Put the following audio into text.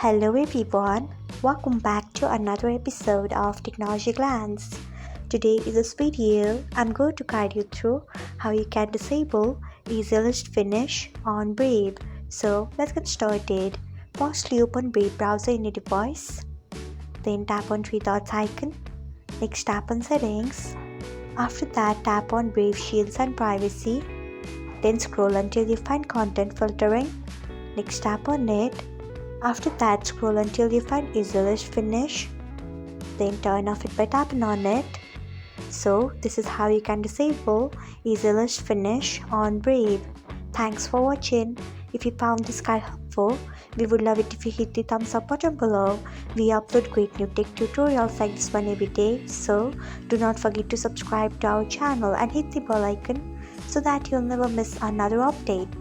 Hello everyone, welcome back to another episode of Technologyglance. Today in this video, I'm going to guide you through how you can disable Easy List Finnish on Brave. So let's get started. Firstly, open Brave browser in your device. Then tap on three dots icon. Next tap on Settings. After that, tap on Brave Shields and Privacy. Then scroll until you find Content Filtering. Next tap on it. After that, scroll until you find Easy List Finnish. Then turn off it by tapping on it. So this is how you can disable Easy List Finnish on Brave. Thanks for watching. If you found this guide helpful, we would love it if you hit the thumbs up button below. We upload great new tech tutorials like this one every day. So do not forget to subscribe to our channel and hit the bell icon so that you'll never miss another update.